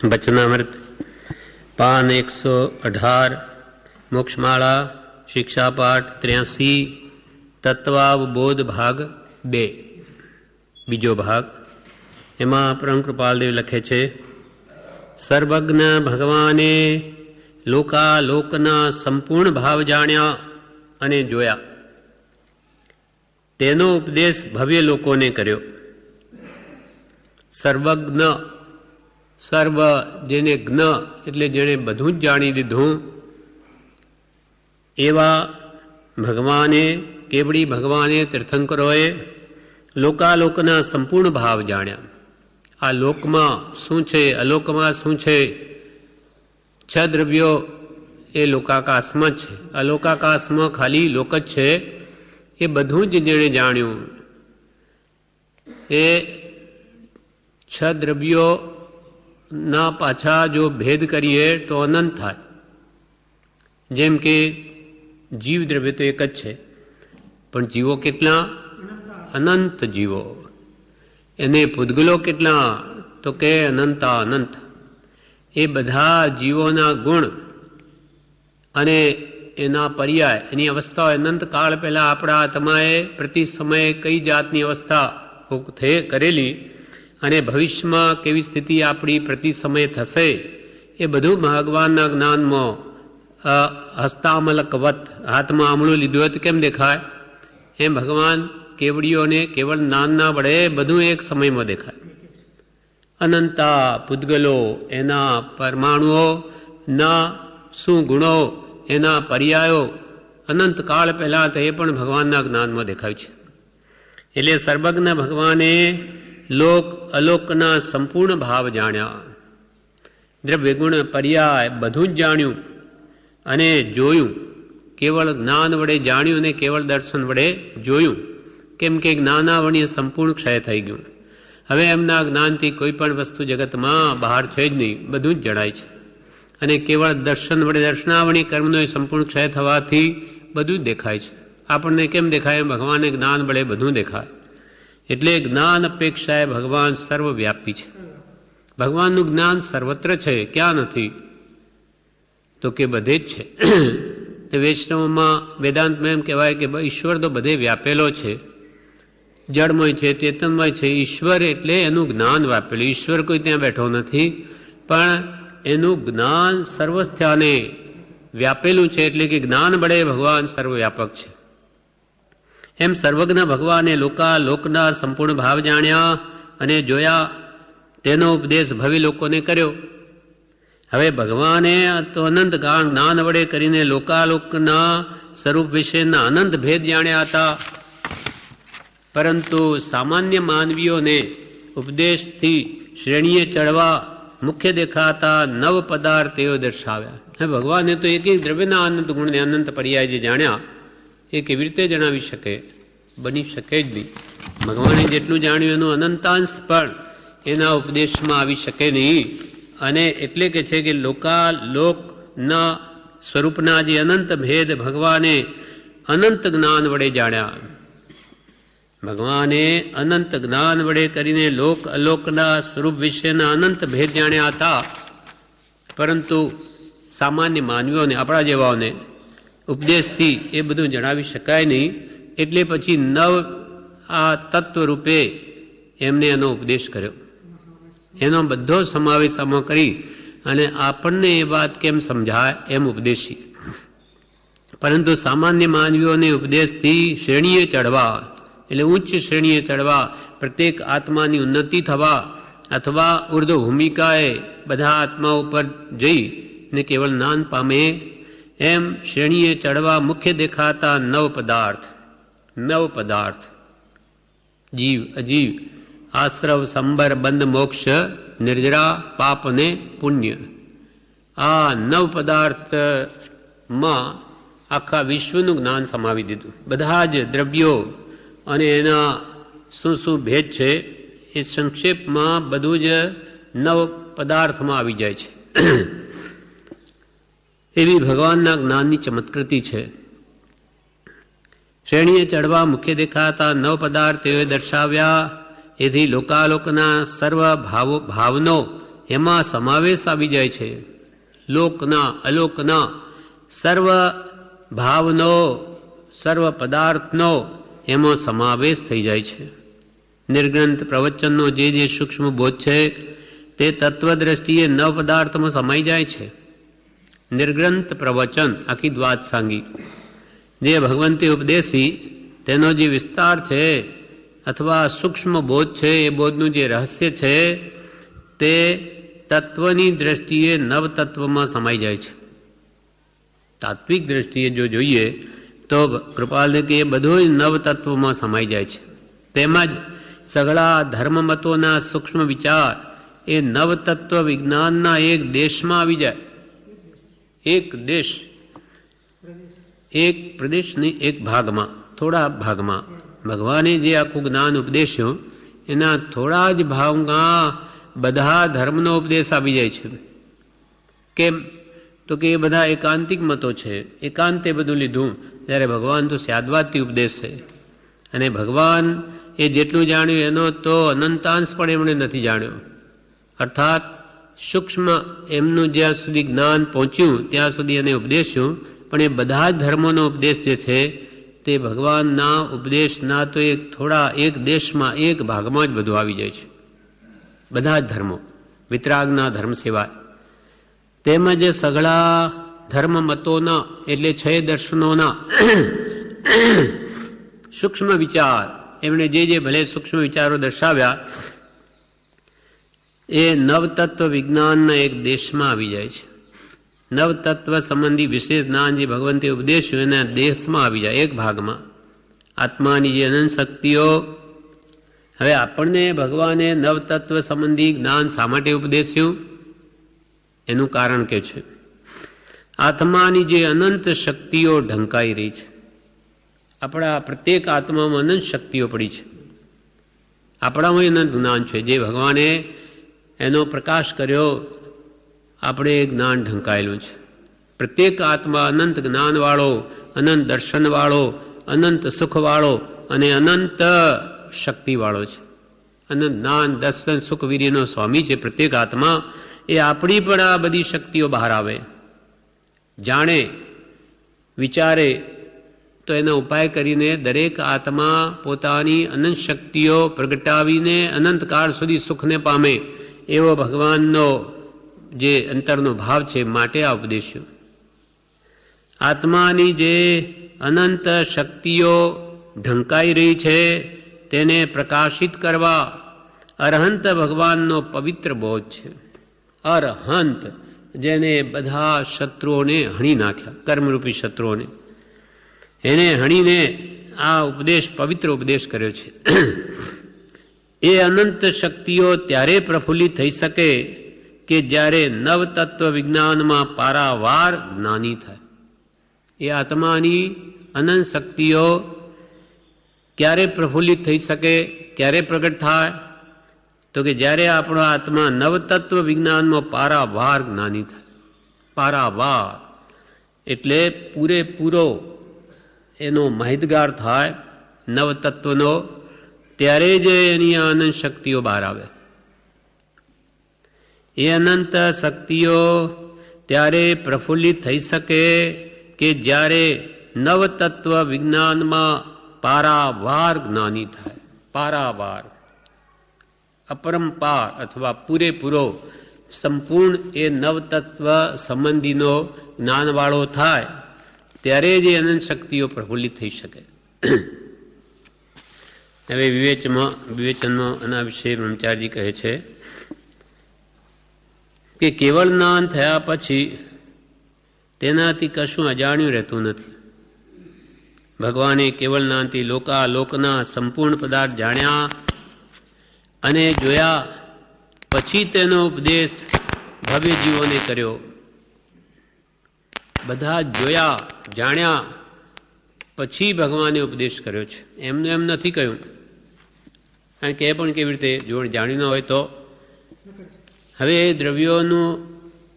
વચનામૃત પાન 118, મોક્ષમાળા, શિક્ષાપાઠ 83, તત્વાવબોધ ભાગ 2, બીજો ભાગ. એમાં પરમ કૃપાલદેવ લખે છે, સર્વજ્ઞ ભગવાને લોકાલોકના સંપૂર્ણ ભાવ જાણ્યા અને જોયા. તેનો ઉપદેશ ભવ્ય લોકોને કર્યો. સર્વજ્ઞ, સર્વ જેને જ્ઞ એટલે જેણે બધું જ જાણી દીધું, એવા ભગવાને, કેવડી ભગવાને, તીર્થંકરોએ લોકાલોકના સંપૂર્ણ ભાવ જાણ્યા. આ લોકમાં શું છે, અલોકમાં શું છે, છ દ્રવ્યો એ લોકાકાશમાં છે. અલોકાકાશમાં ખાલી લોક જ છે. એ બધું જ જેણે જાણ્યું, એ છ દ્રવ્યોના પાછા જો ભેદ કરીએ તો અનંત થાય. જેમ કે જીવ દ્રવ્ય તો એક જ છે, પણ જીવો કેટલા? અનંત જીવો. એને પૂદગલો કેટલા? તો કે અનંતા અનંત. એ બધા જીવોના ગુણ અને એના પર્યાય, એની અવસ્થાઓ અનંત કાળ પહેલાં આપણા આત્માએ પ્રતિ સમયે કઈ જાતની અવસ્થા કરેલી અને ભવિષ્યમાં કેવી સ્થિતિ આપણી પ્રતિ સમયે થશે, એ બધું ભગવાનના જ્ઞાનમાં હસ્તામલકવત, હાથમાં આમળું લીધું હોય તો કેમ દેખાય, એમ ભગવાન કેવડીઓને કેવળ જ્ઞાનના વડે બધું એક સમયમાં દેખાય. અનંતા પૂદગલો, એના પરમાણુઓ ના શું ગુણો, એના પર્યાયો અનંત કાળ પહેલાં તો એ પણ ભગવાનના જ્ઞાનમાં દેખાય છે. એટલે સર્વજ્ઞ ભગવાને લોક અલોકના સંપૂર્ણ ભાવ જાણ્યા. દ્રવ્ય ગુણ પર્યાય બધું જ જાણ્યું અને જોયું. કેવળ જ્ઞાન વડે જાણ્યું અને કેવળ દર્શન વડે જોયું. કેમ કે જ્ઞાનાવર્ણ્ય સંપૂર્ણ ક્ષય થઈ ગયું. હવે એમના જ્ઞાનથી કોઈ પણ વસ્તુ જગતમાં બહાર છે જ નહીં, બધું જ જણાય છે. અને કેવળ દર્શન વડે, દર્શનાવણી કર્મનો સંપૂર્ણ ક્ષય થવાથી બધું જ દેખાય છે. આપણને કેમ દેખાય? ભગવાનને જ્ઞાન વડે બધું દેખાય. એટલે જ્ઞાન અપેક્ષાએ ભગવાન સર્વવ્યાપી છે. ભગવાનનું જ્ઞાન સર્વત્ર છે. ક્યાં નથી? તો કે બધે જ છે. તે વૈષ્ણવમાં વેદાંતમાં એમ કહેવાય કે ઈશ્વર તો બધે વ્યાપેલો છે, જળમય છે, ચેતનમય છે. ઈશ્વર એટલે એનું જ્ઞાન વ્યાપેલું. ઈશ્વર કોઈ ત્યાં બેઠો નથી, પણ એનું જ્ઞાન સર્વસ્થાને વ્યાપેલું છે. એટલે કે જ્ઞાન વડે ભગવાન સર્વવ્યાપક છે. એમ સર્વજ્ઞ ભગવાને લોકના સંપૂર્ણ ભાવ જાણ્યા અને જોયા. તેનો ઉપદેશ ભવ્ય લોકોને કર્યો. હવે ભગવાને તો અનંત જ્ઞાન વડે કરીને લોકાલોકના સ્વરૂપ વિશેના અનંત ભેદ જાણ્યા હતા, પરંતુ સામાન્ય માનવીઓને ઉપદેશથી શ્રેણીએ ચડવા મુખ્ય દેખાતા નવ પદાર્થ તેઓ દર્શાવ્યા. હવે ભગવાને તો એક એક દ્રવ્યના અનંત ગુણને અનંત પર્યાય જે જાણ્યા, એ કેવી રીતે જણાવી શકે? બની શકે જ નહીં. ભગવાને જેટલું જાણ્યું એનું અનંતાંશ પણ એના ઉપદેશમાં આવી શકે નહીં. અને એટલે કે છે કે લોકાલોકના સ્વરૂપના જે અનંત ભેદ ભગવાને અનંત જ્ઞાન વડે જાણ્યા. ભગવાને અનંત જ્ઞાન વડે કરીને લોક અલોકના સ્વરૂપ વિશેના અનંત ભેદ જાણ્યા હતા, પરંતુ સામાન્ય માનવીઓને, આપણા જેવાઓને ઉપદેશથી એ બધું જણાવી શકાય નહીં. એટલે પછી નવ આ તત્વ રૂપે એમને એનો ઉપદેશ કર્યો. એનો બધો સમાવેશ આમાં કરી અને આપણને એ વાત કેમ સમજાય એમ ઉપદેશી. પરંતુ સામાન્ય માનવીઓને ઉપદેશથી શ્રેણીએ ચડવા, એટલે ઉચ્ચ શ્રેણીએ ચડવા, પ્રત્યેક આત્માની ઉન્નતિ થવા, અથવા ઉર્ધ્વ ભૂમિકાએ બધા આત્મા ઉપર જઈ ને કેવળ જ્ઞાન પામે, એમ શ્રેણીએ ચડવા મુખ્ય દેખાતા નવ પદાર્થ, જીવ, અજીવ, આશ્રવ, સંબર, બંધ, મોક્ષ, નિર્જરા, પાપ અને પુણ્ય. આ નવ પદાર્થમાં આખા વિશ્વનું જ્ઞાન સમાવી દીધું. બધા જ દ્રવ્યો અને એના શું શું ભેદ છે એ સંક્ષેપમાં બધું જ નવ પદાર્થમાં આવી જાય છે. એવી ભગવાનના જ્ઞાનની ચમત્કૃતિ છે. શ્રેણીએ ચડવા મુખ્ય દેખાતા નવ પદાર્થ તેઓએ દર્શાવ્યા. એથી લોકાલોકના સર્વ ભાવનો એમાં સમાવેશ આવી જાય છે. લોકના અલોકના સર્વ ભાવનો સર્વ પદાર્થનો એમાં સમાવેશ થઈ જાય છે. નિર્ગ્રંથ પ્રવચનનો જે સૂક્ષ્મ બોધ છે તે તત્વદ્રષ્ટિએ નવ પદાર્થમાં સમાઈ જાય છે. નિર્ગ્રંથ પ્રવચન આખી દ્વાદ સાંગી જે ભગવંતી ઉપદેશી તેનો જે વિસ્તાર છે અથવા સૂક્ષ્મ બોધ છે એ બોધનું જે રહસ્ય છે તે તત્વની દ્રષ્ટિએ નવ તત્વમાં સમાઈ જાય છે. તાત્વિક દ્રષ્ટિએ જો જોઈએ તો કૃપાલ કે એ બધું નવ તત્વમાં સમાઈ જાય છે. તેમજ સઘળા ધર્મમતોના સૂક્ષ્મ વિચાર એ નવતત્વ વિજ્ઞાનના એક દેશમાં આવી જાય. એક દેશ, એક પ્રદેશની એક ભાગમાં, થોડા ભાગમાં ભગવાને જે આખું જ્ઞાન ઉપદેશ્યું એના થોડા જ ભાગમાં બધા ધર્મનો ઉપદેશ આવી જાય છે. કેમ તો કે એ બધા એકાંતિક મતો છે, એકાંતે બધું લીધું, જ્યારે ભગવાન તો સ્યાદવાદથી ઉપદેશ છે. અને ભગવાન એ જેટલું જાણ્યું એનો તો અનંતાંશ પણ એમણે નથી જાણ્યો. અર્થાત સૂક્ષ્મ એમનું જ્યાં સુધી જ્ઞાન પહોંચ્યું ત્યાં સુધી એને ઉપદેશ્યું, પણ એ બધા જ ધર્મોનો ઉપદેશ જે છે તે ભગવાનના ઉપદેશના તો એક દેશમાં એક ભાગમાં જ બધું આવી જાય છે. બધા જ ધર્મો વિતરાગના ધર્મ સિવાય. તેમજ સઘળા ધર્મ મતોના એટલે 6 દર્શનોના સૂક્ષ્મ વિચાર એમણે જે ભલે સૂક્ષ્મ વિચારો દર્શાવ્યા એ નવતત્વ વિજ્ઞાનના એક દેશમાં આવી જાય છે. નવતત્વ સંબંધી વિશેષ જ્ઞાન જે ભગવંતે ઉપદેશ્યું એના દેશમાં આવી જાય, એક ભાગમાં. આત્માની જે અનંત શક્તિઓ, હવે આપણને ભગવાને નવતત્વ સંબંધી જ્ઞાન શા માટે ઉપદેશ્યું એનું કારણ કે છે આત્માની જે અનંત શક્તિઓ ઢંકાઈ રહી છે. આપણા પ્રત્યેક આત્મામાં અનંત શક્તિઓ પડી છે. આપણામાં અનંત જ્ઞાન છે જે ભગવાને એનો પ્રકાશ કર્યો, આપણે એ જ્ઞાન ઢંકાયેલું છે. પ્રત્યેક આત્મા અનંત જ્ઞાનવાળો, અનંત દર્શનવાળો, અનંત સુખવાળો અને અનંત શક્તિવાળો છે. અનંત જ્ઞાન દર્શન સુખ વીર્યનો સ્વામી છે પ્રત્યેક આત્મા. એ આપણી પણ આ બધી શક્તિઓ બહાર આવે, જાણે, વિચારે તો એનો ઉપાય કરીને દરેક આત્મા પોતાની અનંત શક્તિઓ પ્રગટાવીને અનંતકાળ સુધી સુખને પામે એવો ભગવાનનો જે અંતરનો ભાવ છે, માટે આ ઉપદેશ્યો. આત્માની જે અનંત શક્તિઓ ઢંકાઈ રહી છે તેને પ્રકાશિત કરવા અરહંત ભગવાનનો પવિત્ર બોધ છે. અરહંત જેને બધા શત્રુઓને હણી નાખ્યા, કર્મરૂપી શત્રુઓને, એને હણીને આ ઉપદેશ, પવિત્ર ઉપદેશ કર્યો છે. એ અનંત શક્તિઓ ત્યારે પ્રફુલ્લિત થઈ શકે કે જ્યારે નવતત્વ વિજ્ઞાનમાં પારાવાર જ્ઞાની થાય. એ આત્માની અનંત શક્તિઓ ક્યારે પ્રફુલ્લિત થઈ શકે, ક્યારે પ્રગટ થાય તો કે જ્યારે આપણો આત્મા નવતત્વ વિજ્ઞાનમાં પારાવાર જ્ઞાની થાય. પારાવાર એટલે પૂરેપૂરો એનો માહિતગાર થાય નવતત્વનો, ત્યારે જ એની અનંત શક્તિઓ બહાર આવે. એ અનંત શક્તિઓ ત્યારે પ્રફુલ્લિત થઈ શકે કે જ્યારે નવતત્વ વિજ્ઞાનમાં પારાવાર જ્ઞાની થાય. પારાવાર, અપરંપાર અથવા પૂરેપૂરો સંપૂર્ણ એ નવતત્વ સંબંધીનો જ્ઞાનવાળો થાય ત્યારે જ અનંત શક્તિઓ પ્રફુલ્લિત થઈ શકે. હવે વિવેચનમાં આના વિશે બ્રહ્મચારીજી કહે છે કે કેવળ જ્ઞાન થયા પછી તેનાથી કશું અજાણ્યું રહેતું નથી. ભગવાને કેવળ જ્ઞાનથી લોકના સંપૂર્ણ પદાર્થ જાણ્યા અને જોયા પછી તેનો ઉપદેશ ભવ્ય જીવોને કર્યો. બધા જોયા, જાણ્યા પછી ભગવાને ઉપદેશ કર્યો છે. એમને એમ નથી કહ્યું, કારણ કે એ પણ કેવી રીતે જાણ્યું ન હોય તો. હવે એ દ્રવ્યોનું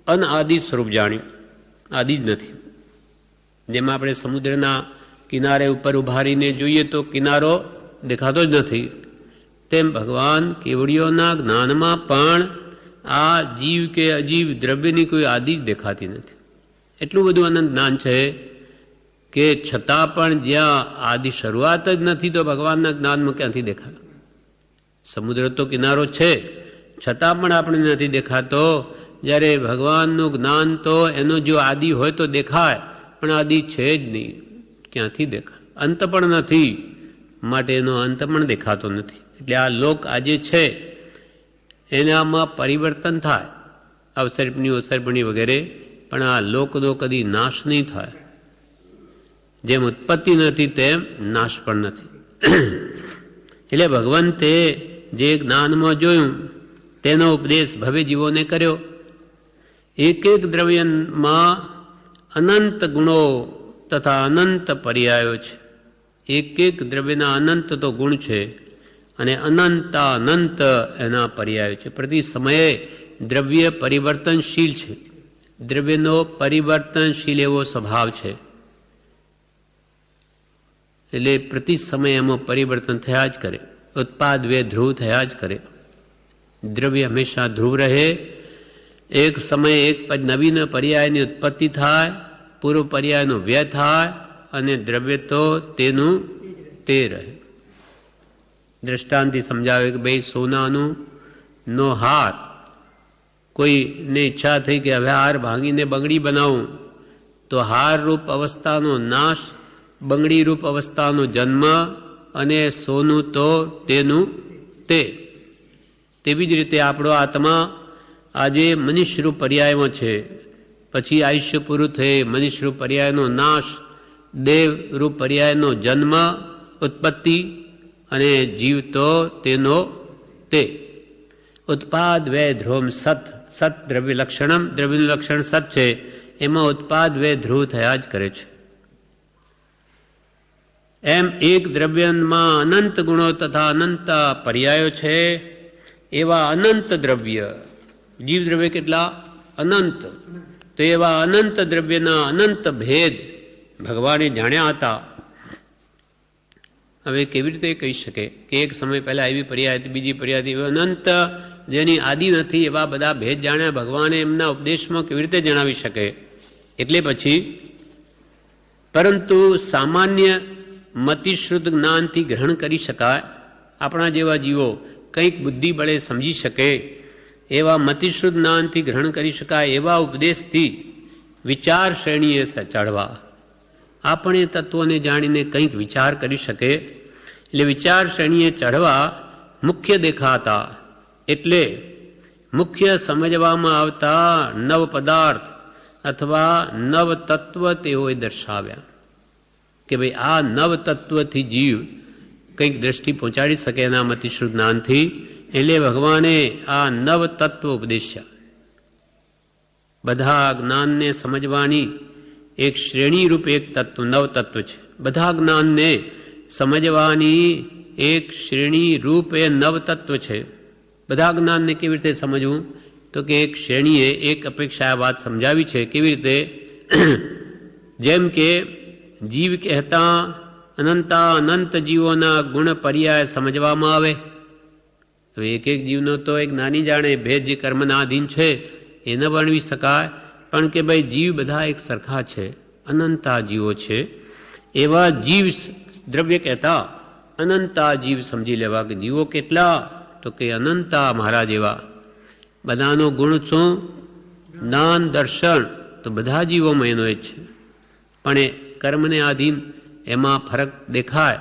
અનઆદિ સ્વરૂપ જાણ્યું, આદિ જ નથી. જેમાં આપણે સમુદ્રના કિનારે ઉપર ઉભા રહીને જોઈએ તો કિનારો દેખાતો જ નથી, તેમ ભગવાન કેવડીઓના જ્ઞાનમાં પણ આ જીવ કે અજીવ દ્રવ્યની કોઈ આદિ જ દેખાતી નથી. એટલું બધું અનંત જ્ઞાન છે કે છતાં પણ જ્યાં આદિ શરૂઆત જ નથી તો ભગવાનના જ્ઞાનમાં ક્યાંથી દેખાય? સમુદ્ર તો કિનારો છે છતાં પણ આપણે નથી દેખાતો. જ્યારે ભગવાનનું જ્ઞાન તો એનો જો આદિ હોય તો દેખાય, પણ આદિ છે જ નહીં, ક્યાંથી દેખાય? અંત પણ નથી, માટે એનો અંત પણ દેખાતો નથી. એટલે આ લોક આજે છે એનામાં પરિવર્તન થાય, અવસર્પણી અવસર્પણી વગેરે, પણ આ લોકનો કદી નાશ નહીં થાય. જેમ ઉત્પત્તિ નથી તેમ નાશ પણ નથી. એટલે ભગવંતે જે જ્ઞાનમાં જોયું તેનો ઉપદેશ ભવે જીવોને કર્યો. એક એક દ્રવ્યમાં અનંત ગુણો તથા અનંત પર્યાયો છે. એક એક દ્રવ્યના અનંત તો ગુણ છે અને અનંતા અનંત એના પર્યાયો છે. પ્રતિ સમયે દ્રવ્ય પરિવર્તનશીલ છે. દ્રવ્યનો પરિવર્તનશીલ એવો સ્વભાવ છે. એટલે પ્રતિ સમય એમાં પરિવર્તન થયા જ કરે. ઉત્પાદ વે ધ્રુવ થયા જ કરે. દ્રવ્ય હંમેશા ધ્રુવ રહે. એક સમયે એક નવીન પર્યાયની ઉત્પત્તિ થાય, પૂર્વ પર્યાયનો વ્યય થાય અને દ્રવ્ય તો તેનું તે રહે. દ્રષ્ટાંતથી સમજાવે કે ભાઈ સોનાનું નો હાર, કોઈને ઈચ્છા થઈ કે હવે હાર ભાંગીને બંગડી બનાવું, તો હાર રૂપ અવસ્થાનો નાશ, બંગડી રૂપ અવસ્થાનો જન્મ અને સોનું તો તેનું તે. તેવી જ રીતે આપણો આત્મા આજે મનુષ્યરૂપ પર્યાયમાં છે, પછી આયુષ્ય પૂરું થઈ મનુષ્યરૂપ પર્યાયનો નાશ, દેવરૂપ પર્યાયનો જન્મ ઉત્પત્તિ અને જીવ તો તેનો તે. ઉત્પાદ વે ધ્રુવ સત. સત દ્રવ્ય લક્ષણમ, દ્રવ્યનું લક્ષણ સત છે, એમાં ઉત્પાદ વે ધ્રુવ થયા જ કરે છે. એમ એક દ્રવ્યમાં અનંત ગુણો તથા અનંત પર્યાયો છે. એવા અનંત દ્રવ્ય, જીવ દ્રવ્ય કેટલા? અનંત. તો એવા અનંત દ્રવ્યના અનંત ભેદ ભગવાને જાણ્યા હતા. હવે કેવી રીતે કહી શકે કે એક સમય પહેલા એવી પર્યાય હતી, બીજી પર્યાય હતી, અનંત જેની આદિ નથી એવા બધા ભેદ જાણ્યા ભગવાને એમના ઉપદેશમાં કેવી રીતે જણાવી શકે? એટલે પછી પરંતુ સામાન્ય મતિશ્રુદ્ધ જ્ઞાનથી ગ્રહણ કરી શકાય. આપણા જેવા જીવો કંઈક બુદ્ધિ બળે સમજી શકે એવા મતિશ્રુદ્ધ જ્ઞાનથી ગ્રહણ કરી શકાય એવા ઉપદેશથી વિચાર શ્રેણીએ ચડવા. આપણે તત્વોને જાણીને કંઈક વિચાર કરી શકે એટલે વિચાર શ્રેણીએ ચઢવા મુખ્ય દેખાતા, એટલે મુખ્ય સમજવામાં આવતા નવ પદાર્થ અથવા નવ તત્વ તેઓએ દર્શાવ્યા કે ભાઈ આ નવ તત્વથી જીવ કંઈક દ્રષ્ટિ પહોંચાડી શકે એના મતિશ્રુદ્ધ જ્ઞાનથી. એટલે ભગવાને આ નવ તત્વ ઉપદેશ્યા. બધા જ્ઞાનને સમજવાની એક શ્રેણી રૂપ એક તત્વ નવ તત્વ છે. બધા જ્ઞાનને સમજવાની એક શ્રેણી રૂપ એ નવ તત્વ છે. બધા જ્ઞાનને કેવી રીતે સમજવું? તો કે એક શ્રેણીએ એક અપેક્ષા આ વાત સમજાવી છે. કેવી રીતે? જેમ કે જીવ કહેતા અનંતા અનંત જીવોના ગુણ પર્યાય સમજવામાં આવે. હવે એક એક જીવનો તો એક નાની જાણે ભેદ જે કર્મના આધીન છે એ ન વર્ણવી શકાય, પણ કે ભાઈ જીવ બધા એક સરખા છે, અનંતા જીવો છે. એવા જીવ દ્રવ્ય કહેતા અનંતા જીવ સમજી લેવા કે જીવો કેટલા? તો કે અનંતા મારા જેવા. બધાનો ગુણ શું? જ્ઞાન દર્શન. તો બધા જીવોમાં એનો જ છે, પણ એ કર્મને આધીન એમાં ફરક દેખાય.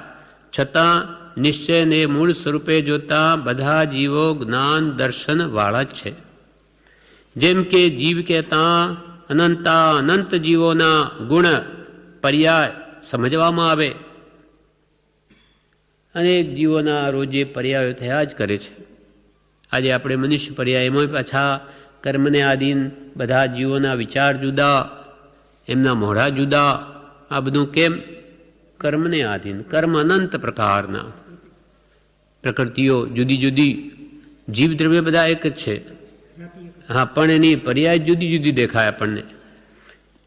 છતાં નિશ્ચયને મૂળ સ્વરૂપે જોતા બધા જીવો જ્ઞાન દર્શન વાળા જ છે. જેમ કે જીવ કહેતા અનંતા અનંત જીવોના ગુણ પર્યાય સમજવામાં આવે. અનેક જીવોના રોજે પર્યાયો થયા જ કરે છે. આજે આપણે મનુષ્ય પર્યાય એમાં પાછા કર્મને આધીન બધા જીવોના વિચાર જુદા, એમના મોઢા જુદા. આ બધું કેમ? કર્મને આધીન. કર્મ અનંત પ્રકારના, પ્રકૃતિઓ જુદી જુદી. જીવ દ્રવ્ય બધા એક જ છે, હા, પણ એની પર્યાય જુદી જુદી દેખાય આપણને.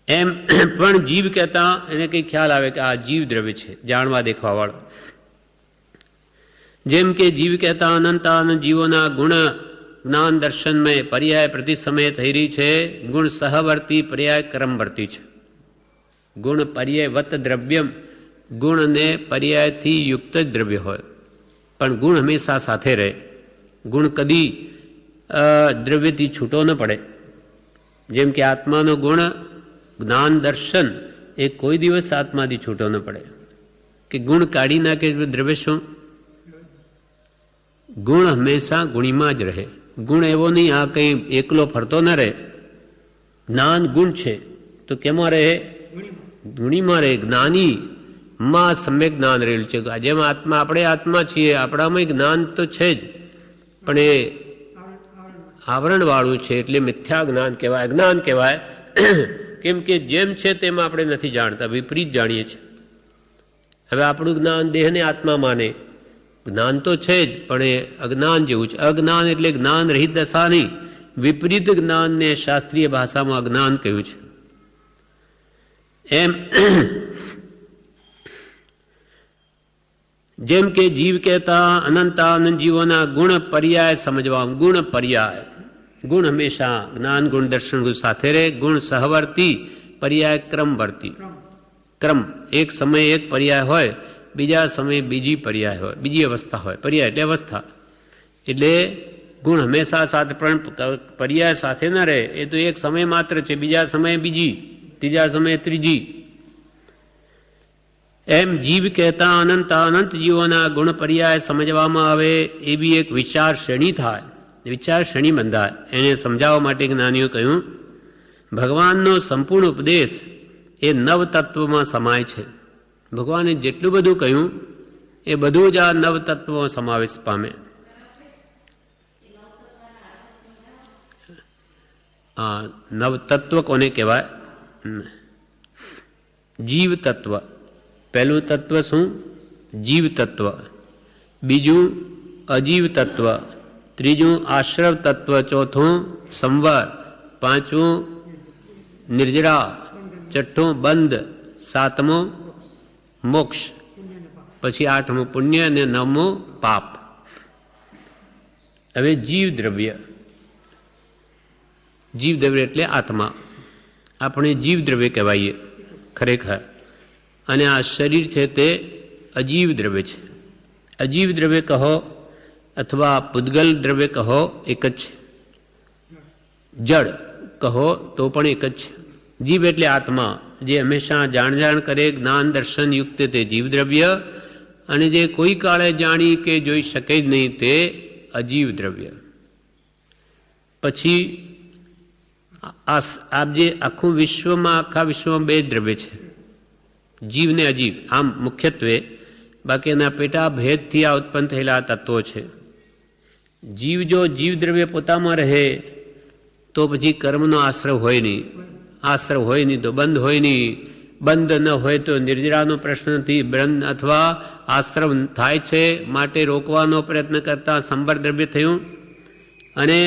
એમ પણ જીવ કહેતા એને કંઈ ખ્યાલ આવે કે આ જીવ દ્રવ્ય છે, જાણવા દેખવાવાળો. જેમ કે જીવ કહેતા અનંતા જીવોના ગુણ જ્ઞાન દર્શનમય પર્યાય પ્રતિ સમયે થઈ રહી છે. ગુણ સહવર્તી, પર્યાય ક્રમવર્તી છે. ગુણ પર્યાય વત દ્રવ્યમ, ગુણ અને પર્યાયથી યુક્ત જ દ્રવ્ય હોય, પણ ગુણ હંમેશા સાથે રહે. ગુણ કદી દ્રવ્યથી છૂટો ન પડે. જેમ કે આત્માનો ગુણ જ્ઞાન દર્શન એ કોઈ દિવસ આત્માથી છૂટો ન પડે કે ગુણ કાઢી નાખે દ્રવ્ય શું? ગુણ હંમેશા ગુણીમાં જ રહે. ગુણ એવો નહીં આ કંઈ એકલો ફરતો ન રહે. જ્ઞાન ગુણ છે તો કેમાં રહે? ગુણીમાં રહે. જ્ઞાની માં સમ્યક જ્ઞાન રહેલું છે. જેમ આત્મા, આપણે આત્મા છીએ, આપણામાં જ્ઞાન તો છે જ, પણ એ આવરણવાળું છે એટલે મિથ્યા જ્ઞાન કહેવાય, અજ્ઞાન કહેવાય. કેમ કે જેમ છે તેમ આપણે નથી જાણતા, વિપરીત જાણીએ છીએ. હવે આપણું જ્ઞાન દેહને આત્મા માને, જ્ઞાન તો છે જ પણ એ અજ્ઞાન જેવું છે. અજ્ઞાન એટલે જ્ઞાન રહિત દશા નહીં, વિપરીત જ્ઞાનને શાસ્ત્રીય ભાષામાં અજ્ઞાન કહ્યું છે. એમ જેમ કે જીવ કહેતા અનંતાનંદ જીવોના ગુણ પર્યાય સમજવા. ગુણ પર્યાય, ગુણ હંમેશા જ્ઞાન ગુણ દર્શન ગુણ સાથે રહે. ગુણ સહવર્તી, પર્યાય ક્રમવર્તી. ક્રમ, એક સમયે એક પર્યાય હોય, બીજા સમયે બીજી પર્યાય હોય, બીજી અવસ્થા હોય. પર્યાય એટલે અવસ્થા. એટલે ગુણ હંમેશા સાથે, પણ પર્યાય સાથે ન રહે. એ તો એક સમય માત્ર છે, બીજા સમયે બીજી, ત્રીજા સમયે ત્રીજી. એમ જીવ કહેતા અનંત જીવોના ગુણ પર્યાય સમજવામાં આવે એવી એક વિચાર શ્રેણી થાય, વિચાર શ્રેણી બંધાય. એને સમજાવવા માટે જ્ઞાનીઓ કહ્યું ભગવાનનો સંપૂર્ણ ઉપદેશ એ નવતત્વમાં સમાય છે. ભગવાને જેટલું બધું કહ્યું એ બધું જ આ નવતત્વમાં સમાવેશ પામે. નવતત્વ કોને કહેવાય? જીવ તત્વ. પહેલું તત્વ શું? જીવ તત્વ. બીજું અજીવ તત્વ. ત્રીજું આશ્રવ તત્વ. ચોથું સંવર. પાંચમું નિર્જરા. છઠ્ઠું બંધ. સાતમું મોક્ષ. પછી આઠમું પુણ્ય અને નવમું પાપ. હવે જીવ દ્રવ્ય. જીવ દ્રવ્ય એટલે આત્મા. આપણે જીવ દ્રવ્ય કહેવાઈએ ખરેખર. અને આ શરીર છે તે અજીવ દ્રવ્ય છે. અજીવ દ્રવ્ય કહો અથવા પૂદગલ દ્રવ્ય કહો, એક જ છે. જડ કહો તો પણ એક જ છે. જીવ એટલે આત્મા, જે હંમેશા જાણ કરે, જ્ઞાન દર્શન યુક્ત, તે જીવ દ્રવ્ય. અને જે કોઈ કાળે જાણી કે જોઈ શકે જ નહીં તે અજીવ દ્રવ્ય. પછી આપ જે આખું વિશ્વમાં, આખા વિશ્વમાં બે જ દ્રવ્ય છે, જીવ ને અજીવ. આમ મુખ્યત્વે, બાકી એના પેટા ભેદથી આ ઉત્પન્ન થયેલા તત્વો છે. જીવ જો જીવ દ્રવ્ય પોતામાં રહે તો પછી કર્મનો આશ્રવ હોય નહીં. આશ્રવ હોય નહીં તો બંધ હોય નહીં. બંધ ન હોય તો નિર્જરાનો પ્રશ્ન નથી. બંધ અથવા આશ્રવ થાય છે માટે રોકવાનો પ્રયત્ન કરતા સંબર દ્રવ્ય થયું. અને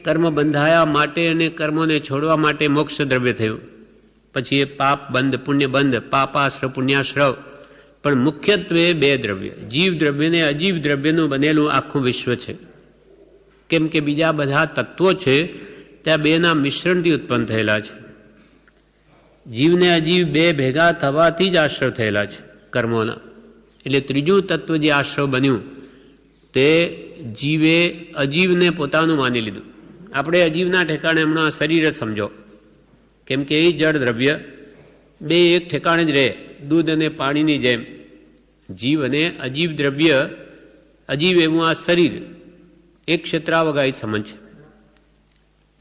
કર્મ બંધાયા માટે અને કર્મોને છોડવા માટે મોક્ષ દ્રવ્ય થયું. પછી એ પાપ બંધ, પુણ્ય બંધ. પાપાશ્રવ, પુણ્યાશ્રવ. પણ મુખ્યત્વે બે દ્રવ્ય, જીવ દ્રવ્ય ને અજીવ દ્રવ્યનું બનેલું આખું વિશ્વ છે. કેમ કે બીજા બધા તત્વો છે ત્યાં બેના મિશ્રણથી ઉત્પન્ન થયેલા છે. જીવ ને અજીવ બે ભેગા થવાથી જ આશ્રવ થયેલા છે કર્મોના. એટલે ત્રીજું તત્વ જે આશ્રવ બન્યું તે જીવે અજીવને પોતાનું માની લીધું. આપણે અજીવના ઠેકાણે હમણાં શરીર જ સમજો. કેમ કે એ જળ દ્રવ્ય બે એક ઠેકાણે જ રહે, દૂધ અને પાણીની જેમ. જીવ અને અજીવ દ્રવ્ય, અજીવ એવું આ શરીર એક ક્ષેત્રાવગાહી સમજ છે.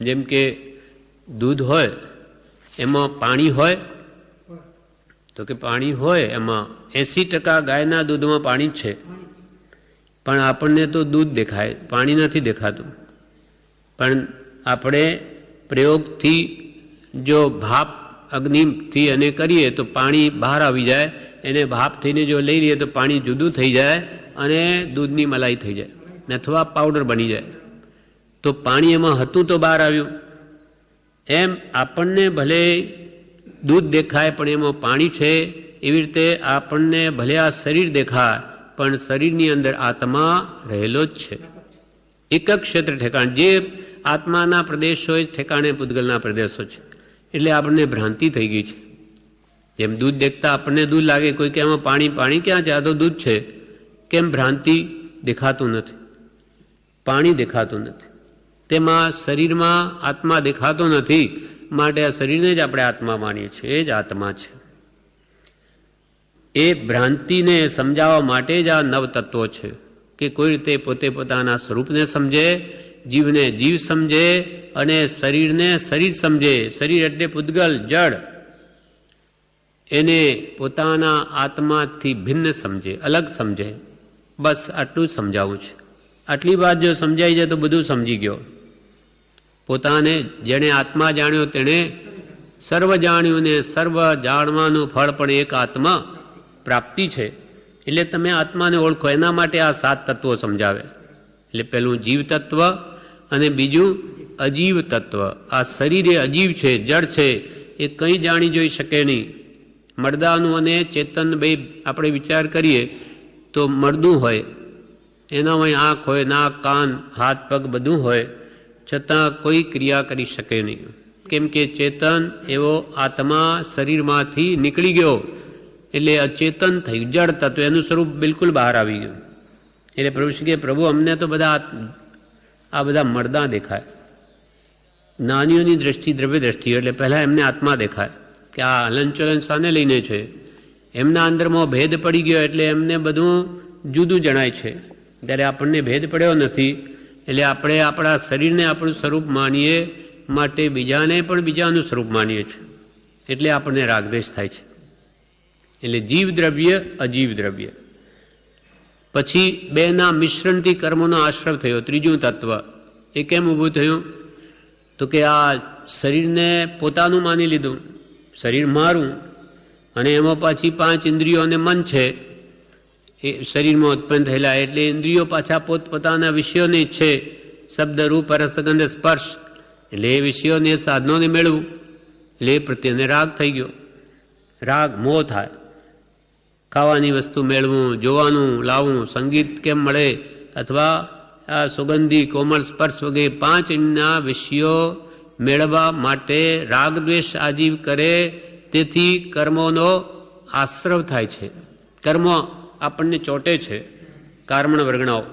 જેમ કે દૂધ હોય એમાં પાણી હોય તો કે પાણી હોય એમાં 80% ગાયના દૂધમાં પાણી જ છે. પણ આપણને તો દૂધ દેખાય, પાણી નથી દેખાતું. પણ આપણે પ્રયોગથી જો ભાપ અગ્નિથી અને કરીએ તો પાણી બહાર આવી જાય. એને ભાપ થઈને જો લઈ લઈએ તો પાણી જુદું થઈ જાય અને દૂધની મલાઈ થઈ જાય અથવા પાવડર બની જાય. તો પાણી એમાં હતું તો બહાર આવ્યું. એમ આપણને ભલે દૂધ દેખાય પણ એમાં પાણી છે. એવી રીતે આપણને ભલે આ શરીર દેખાય પણ શરીરની અંદર આત્મા રહેલો જ છે. એક જ ક્ષેત્ર ઠેકાણ, જે આત્માના પ્રદેશો જ ઠેકાણે પૂતગલના પ્રદેશો છે. એટલે આપણને ભ્રાંતિ થઈ ગઈ છે. જેમ દૂધ દેખતા આપણને દૂધ લાગે, કોઈ કે એમાં પાણી ક્યાં છે, આ તો દૂધ છે. કેમ? ભ્રાંતિ, દેખાતું નથી, પાણી દેખાતું નથી. તેમાં શરીરમાં આત્મા દેખાતો નથી, માટે આ શરીરને જ આપણે આત્મા માનીએ છીએ, એ જ આત્મા છે. એ ભ્રાંતિને સમજાવવા માટે જ આ નવતત્વો છે, કે કોઈ રીતે પોતે પોતાના સ્વરૂપને સમજે, જીવને જીવ સમજે અને શરીરને શરીર સમજે. શરીર એટલે પૂતગલ, જડ, એને પોતાના આત્માથી ભિન્ન સમજે, અલગ સમજે. બસ આટલું જ સમજાવવું છે. આટલી વાત જો સમજાઈ જાય તો બધું સમજી ગયો. પોતાને જેણે આત્મા જાણ્યો તેણે સર્વ જાણ્યું, ને સર્વ જાણવાનું ફળ પણ એક આત્મા પ્રાપ્તિ છે. એટલે તમે આત્માને ઓળખો, એના માટે આ 7 તત્વો સમજાવે. એટલે પેલું જીવ તત્વ અને બીજું અજીવ તત્વ. આ શરીર એ અજીવ છે, જડ છે, એ કંઈ જાણી જોઈ શકે નહીં. મરદાનું અને ચેતન બે આપણે વિચાર કરીએ તો મરદું હોય, એનામાં આંખ હોય, નાક, કાન, હાથ, પગ બધું હોય, છતાં કોઈ ક્રિયા કરી શકે નહીં. કેમ કે ચેતન એવો આત્મા શરીરમાંથી નીકળી ગયો, એટલે અચેતન થયું, જડ તત્વ, એનું સ્વરૂપ બિલકુલ બહાર આવી ગયું. એટલે પ્રભુ શ્રી કે, પ્રભુ અમને તો આ બધા મરદા દેખાય. જ્ઞાનીઓની દ્રષ્ટિ દ્રવ્ય દ્રષ્ટિ, એટલે પહેલાં એમને આત્મા દેખાય કે આ હલનચલન શાને લઈને છે. એમના અંદરમાં ભેદ પડી ગયો, એટલે એમને બધું જુદું જણાય છે. ત્યારે આપણને ભેદ પડ્યો નથી, એટલે આપણે આપણા શરીરને આપણું સ્વરૂપ માનીએ, માટે બીજાને પણ બીજાનું સ્વરૂપ માનીએ છીએ. એટલે આપણને રાગદ્વેષ થાય છે. એટલે જીવ દ્રવ્ય, અજીવ દ્રવ્ય. પછી બેના મિશ્રણથી કર્મોનો આશ્રવ થયો. ત્રીજું તત્વ એ કેમ ઊભું થયું? તો કે આ શરીરને પોતાનું માની લીધું, શરીર મારું, અને એમાં પાછી 5 ઇન્દ્રિયો અને મન છે એ શરીરમાં ઉત્પન્ન થયેલા. એટલે ઇન્દ્રિયો પાછા પોતપોતાના વિષયોને ઈચ્છે, શબ્દ, રૂપ, રસ, ગંધ, સ્પર્શ. એટલે એ વિષયોને, સાધનોને મેળવું, એટલે એ પ્રત્યેને રાગ થઈ ગયો. રાગ, મોહ થાય. ખાવાની વસ્તુ મેળવું, જોવાનું, લાવવું, સંગીત કેમ મળે, અથવા આ સુગંધી, કોમળ સ્પર્શ વગેરે 5 ઇન્દ્રિયના વિષયો મેળવવા માટે રાગદ્વેષ આજીવ કરે. તેથી કર્મોનો આશ્રવ થાય છે. કર્મો આપણને ચોટે છે, કારમણ વર્ગણાઓ.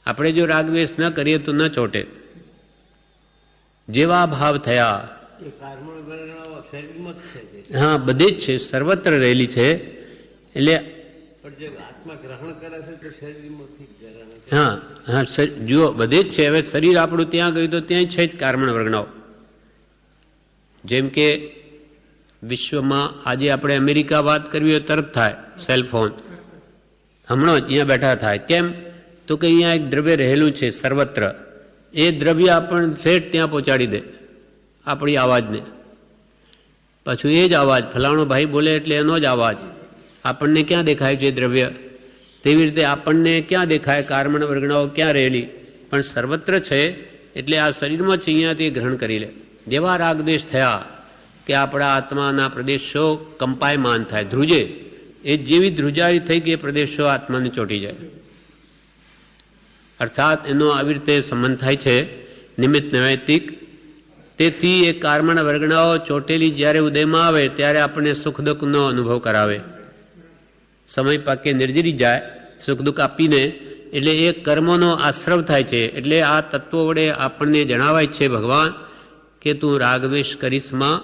આપણે જો રાગદ્વેષ ન કરીએ તો ન ચોટે. જેવા ભાવ થયા, હા, બધે જ છે, સર્વત્ર રહેલી છે. એટલે હા હા, જુઓ, બધે જ છે. હવે શરીર આપણું ત્યાં ગયું તો ત્યાં છે જ કારમણ વર્ગણાઓ. જેમ કે વિશ્વમાં આજે આપણે અમેરિકા વાત કરવી હોય તરત થાય, સેલફોન હમણાં જ અહીંયા બેઠા થાય. કેમ? તો કે અહીંયા એક દ્રવ્ય રહેલું છે સર્વત્ર. એ દ્રવ્ય આપણને ઠેઠ ત્યાં પહોંચાડી દે, આપણી અવાજને. પાછું એ જ અવાજ, ફલાણો ભાઈ બોલે એટલે એનો જ અવાજ આપણને ક્યાં દેખાય છે દ્રવ્ય? તેવી રીતે આપણને ક્યાં દેખાય કારમણ વર્ગણાઓ ક્યાં રહેલી? પણ સર્વત્ર છે. એટલે આ શરીરમાં છે, અહીંયાથી ગ્રહણ કરી લે. જેવા રાગદ્વેષ થયા કે આપણા આત્માના પ્રદેશો કંપાયમાન થાય, ધ્રુજે. એ જેવી ધ્રુજારી થઈ કે પ્રદેશો આત્માને ચોંટી જાય. અર્થાત એનો આવી રીતે સંબંધ થાય છે, નિમિત્ત નૈમિત્તિક. તેથી એ કારમણ વર્ગણાઓ ચોટેલી જ્યારે ઉદયમાં આવે ત્યારે આપણને સુખ દુઃખનો અનુભવ કરાવે. સમય પાકે નિર્જરી જાય સુખ દુઃખ આપીને. એટલે એ કર્મોનો આશ્રવ થાય છે. એટલે આ તત્વો વડે આપણને જણાવાય છે ભગવાન કે તું રાગદ્વેષ કરીશમાં,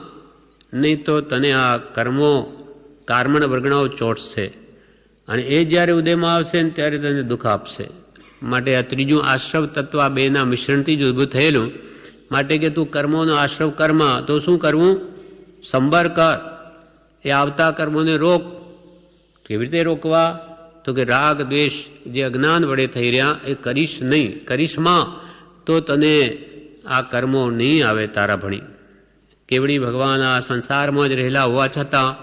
નહીં તો તને આ કર્મો કારમણ વર્ગણાઓ ચોટશે, અને એ જ્યારે ઉદયમાં આવશે ને ત્યારે તને દુઃખ આપશે. માટે આ ત્રીજું આશ્રવ તત્વ આ બેના મિશ્રણથી જ ઊભું થયેલું. માટે કે તું કર્મોનો આશ્રવ કર્મ, તો શું કરવું? સંબર કર. એ આવતા કર્મોને રોક. કેવી રીતે રોકવા? તો કે રાગ દ્વેષ જે અજ્ઞાન વડે થઈ રહ્યા એ કરીશ નહીં. કરીશમાં તો તને આ કર્મો નહીં આવે તારા ભણી. કેવડી ભગવાન આ સંસારમાં જ રહેલા હોવા છતાં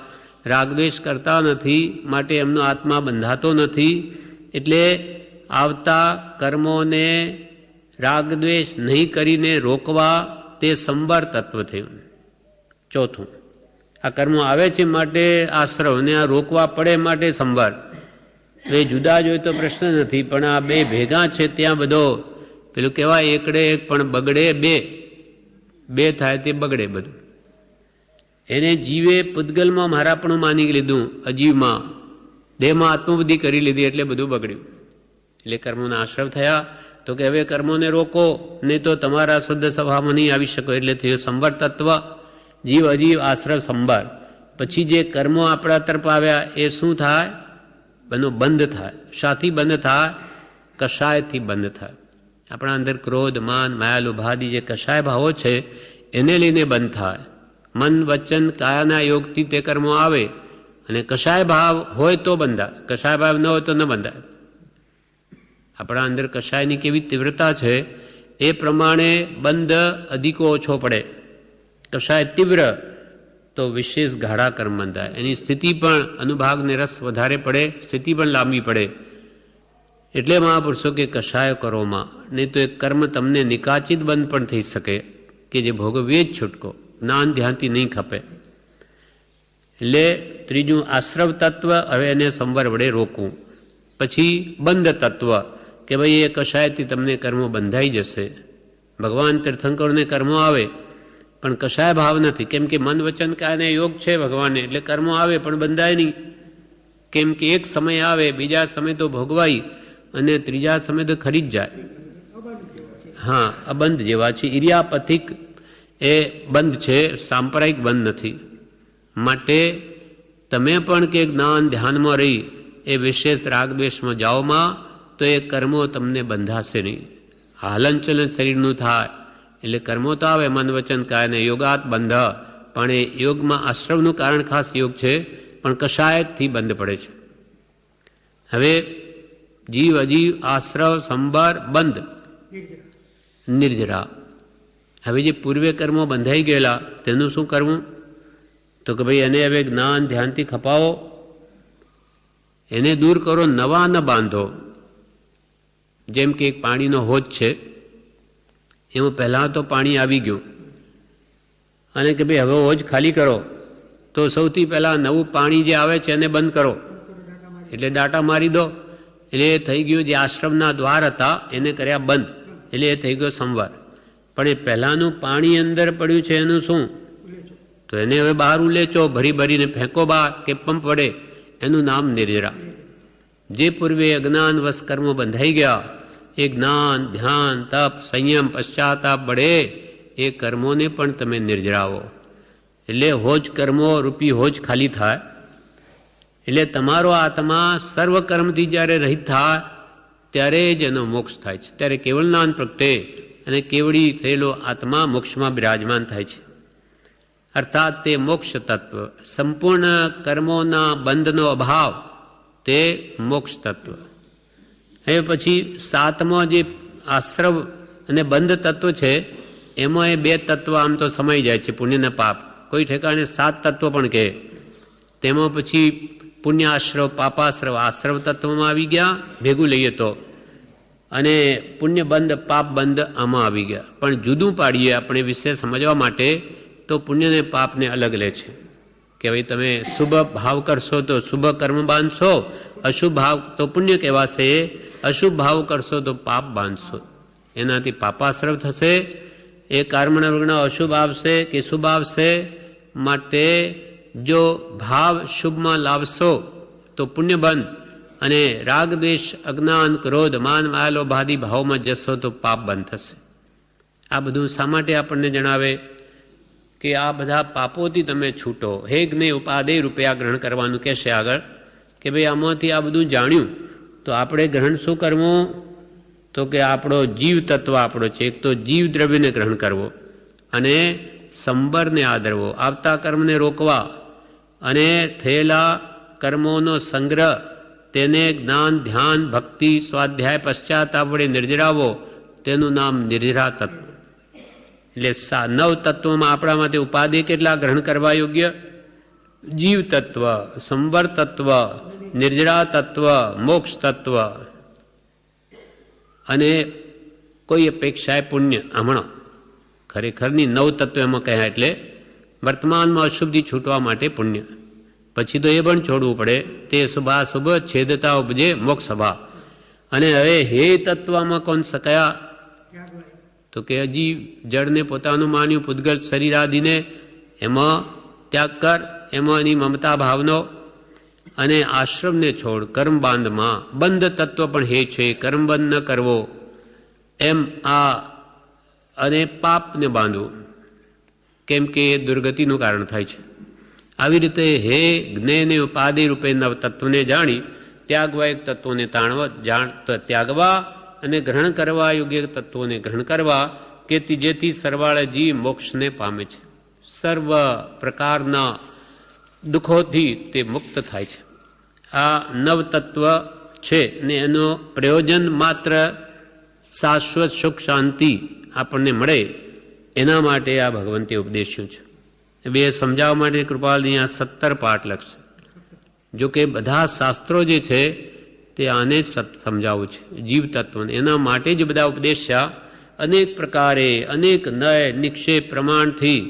રાગદ્વેષ કરતા નથી, માટે એમનો આત્મા બંધાતો નથી. એટલે આવતા કર્મોને રાગદ્વેષ નહીં કરીને રોકવા, તે સંબર તત્વ થયું. ચોથું, આ કર્મો આવે છે માટે આશ્રવ, ને આ રોકવા પડે માટે સંબર. બે જુદા જ હોય તો પ્રશ્ન નથી, પણ આ બે ભેગા છે ત્યાં બધો પેલું કહેવાય એકડે એક પણ બગડે બે, બે થાય તે બગડે બધું. એને જીવે પૂતગલમાં મારાપણું માની લીધું, અજીવમાં દેહમાં આત્મબુદ્ધિ કરી લીધી એટલે બધું બગડ્યું. એટલે કર્મોના આશ્રવ થયા. તો કે હવે કર્મોને રોકો, નહીં તો તમારા શુદ્ધ સ્વભાવમાં નહીં આવી શકો. એટલે થયું સંવર તત્વ, જીવ અજીવ આશ્રવ સંભાર. પછી જે કર્મો આપણા તરફ આવ્યા એ શું થાય? બનો બંધ થાય. શાથી બંધ થાય? કષાયથી બંધ થાય. આપણા અંદર ક્રોધ, માન, માયા, લોભાદી જે કષાય ભાવો છે એને લઈને બંધ થાય. મન, વચન, કાયાના યોગથી તે કર્મો આવે અને કષાય ભાવ હોય તો બંધાય, કષાય ભાવ ન હોય તો ન બંધાય. આપણા અંદર કષાયની કેવી તીવ્રતા છે એ પ્રમાણે બંધ અધિકો ઓછો પડે. કષાય તીવ્ર તો વિશેષ ગાઢા કર્મ બંધાય. એની સ્થિતિ પણ અનુભાગને રસ વધારે પડે, સ્થિતિ પણ લાંબી પડે. એટલે મહાપુરુષો કે કષાય કરોમાં, નહીં તો એ કર્મ તમને નિકાચિત બંધ પણ થઈ શકે કે જે ભોગવીએ જ છૂટકો, જ્ઞાન ધ્યાનથી નહીં ખપે. એટલે ત્રીજું આશ્રવ તત્વ, હવે એને સંવર વડે રોકવું. પછી બંધ તત્વ કે ભાઈ એ કષાયથી તમને કર્મો બંધાઈ જશે. ભગવાન તીર્થંકરોને કર્મો આવે પણ કશાય ભાવ નથી, કેમ કે મન વચન કાયને યોગ છે ભગવાનને, એટલે કર્મો આવે પણ બંધાય નહીં. કેમ કે એક સમય આવે, બીજા સમય તો ભોગવાઈ અને ત્રીજા સમય તો ખરી જ જાય. હા, અબંધ જેવા છે. ઇરિયાપથિક એ બંધ છે, સાંપ્રદાયિક બંધ નથી. માટે તમે પણ કે જ્ઞાન ધ્યાનમાં રહી એ વિશેષ રાગદ્વેષમાં જાઓમાં તો એ કર્મો તમને બંધાશે નહીં. હલનચલન શરીરનું થાય એટલે કર્મો તો આવે, મન વચન કાયને યોગાત બંધ, પણ એ યોગમાં આશ્રવનું કારણ ખાસ યોગ છે, પણ કષાયથી બંધ પડે છે. હવે જીવ અજીવ આશ્રવ સંભાર બંધ નિર્જરા. હવે જે પૂર્વે કર્મો બંધાઈ ગયેલા તેનું શું કરવું? તો કે ભાઈ એને હવે જ્ઞાન ધ્યાનથી ખપાવો, એને દૂર કરો, નવા ન બાંધો. જેમ કે એક પાણીનો હોજ છે, એમાં પહેલાં તો પાણી આવી ગયું અને કે ભાઈ હવે હોજ ખાલી કરો, તો સૌથી પહેલાં નવું પાણી જે આવે છે એને બંધ કરો, એટલે ડાટા મારી દો. એટલે એ થઈ ગયું જે આશ્રમના દ્વાર હતા એને કર્યા બંધ, એટલે એ થઈ ગયો સંવાર. પણ એ પહેલાંનું પાણી અંદર પડ્યું છે એનું શું? તો એને હવે બહાર ઉલેચો, ભરી ભરીને ફેંકો બહાર કે પંપ વડે, એનું નામ નિર્જરા. જે પૂર્વે અજ્ઞાન વશ કર્મો બંધાઈ ગયા, એ જ્ઞાન ધ્યાન તપ સંયમ પશ્ચાતાપ વડે એ કર્મોને પણ તમે નિર્જરાવો. એટલે હોજ કર્મો રૂપી હોજ ખાલી થાય. એટલે તમારો આત્મા સર્વ કર્મથી જ્યારે રહિત થાય ત્યારે જ એનો મોક્ષ થાય છે. ત્યારે કેવળ જ્ઞાન પ્રગટે અને કેવળી થયેલો આત્મા મોક્ષમાં બિરાજમાન થાય છે. અર્થાત તે મોક્ષ તત્વ, સંપૂર્ણ કર્મોના બંધનો અભાવ, તે મોક્ષ તત્વ. હવે પછી સાતમો જે આશ્રવ અને બંધ તત્વ છે, એમાં એ બે તત્વ આમ તો સમાઈ જાય છે, પુણ્ય અને પાપ. કોઈ ઠેકાણે 7 તત્વો પણ કહે. તેમાં પછી પુણ્ય આશ્રવ, પાપાશ્રવ, આશ્રવ તત્વમાં આવી ગયા ભેગું લઈએ તો, અને પુણ્ય બંધ પાપ બંધ આમાં આવી ગયા. પણ જુદું પાડીએ આપણે વિશે સમજવા માટે તો પુણ્ય અને પાપને અલગ લે છે કે ભાઈ તમે શુભ ભાવ કરશો તો શુભ કર્મ બાંધશો, અશુભ ભાવ તો પુણ્ય કહેવાશે, અશુભ ભાવ કરશો તો પાપ બાંધશો, એનાથી પાપાશ્રવ થશે. એ કર્મના વર્ગનો અશુભ આવશે કે શુભ આવશે. માટે જો ભાવ શુભમાં લાવશો તો પુણ્ય બંધ, અને રાગ દ્વેષ અજ્ઞાન ક્રોધ માન માયા લોભાદી ભાવમાં જશો તો પાપ બંધ થશે. આ બધું શા માટે આપણને જણાવે? કે આ બધા પાપોથી તમે છૂટો. હે જ્ઞેય ઉપાદેય રૂપે આ ગ્રહણ કરવાનું કહેશે આગળ, કે ભાઈ આમાંથી આ બધું જાણ્યું તો આપણે ગ્રહણ શું કરવું? તો કે આપણો જીવ તત્વ આપણો છે, એક તો જીવ દ્રવ્યને ગ્રહણ કરવો અને સંબરને આદરવો, આવતા કર્મને રોકવા અને થયેલા કર્મોનો સંગ્રહ તેને જ્ઞાન ધ્યાન ભક્તિ સ્વાધ્યાય પશ્ચાતાપ વડે નિર્જરાવો, તેનું નામ નિર્જરા તત્વ. એટલે 9 તત્વોમાં આપણા માટે ઉપાધિ કેટલા ગ્રહણ કરવા યોગ્ય? જીવ તત્વ, સંવર તત્વ, નિર્જરા તત્વ, મોક્ષ તત્વ અને કોઈ અપેક્ષાએ પુણ્ય. હમણાં ખરેખરની 9 તત્વ એમાં કહ્યા. એટલે વર્તમાનમાં અશુભથી છૂટવા માટે પુણ્ય, પછી તો એ પણ છોડવું પડે. તે શુભાશુભ છેદતા ઉપજે મોક્ષ સભા. અને હવે હે તત્વમાં કોણ કયા? તો કે હજી જળને પોતાનું માન્યું, પૂતગલ શરીર આદિને, એમાં ત્યાગ કર, એમાં એની મમતા ભાવનો, અને આશ્રમને છોડ. કર્મબાંધમાં બંધ તત્વ પણ હે છે, કર્મબંધ ન કરવો એમ આ, અને પાપને બાંધવું, કેમ કે એ દુર્ગતિનું કારણ થાય છે. આવી રીતે હે જ્ઞેય ઉપાધિ રૂપે નવ તત્વને જાણી ત્યાગવા એક તત્વોને ત્યાગવા અને ગ્રહણ કરવા યોગ્ય તત્વોને ગ્રહણ કરવા, કે જેથી સરવાળે જીવ મોક્ષને પામે છે. સર્વ પ્રકારના દુઃખોથી તે મુક્ત થાય છે. આ નવ તત્વ છે ને એનો પ્રયોજન માત્ર શાશ્વત સુખ શાંતિ આપણને મળે એના માટે આ ભગવંતે ઉપદેશ્યું છે. બે સમજાવવા માટે કૃપાલ અહીંયા 17 પાઠ લખશે. જો કે બધા શાસ્ત્રો જે છે તે આને જ સમજાવવું છે, જીવ તત્વને. એના માટે જ બધા ઉપદેશ્યા અનેક પ્રકારે, અનેક નય નિક્ષેપ પ્રમાણથી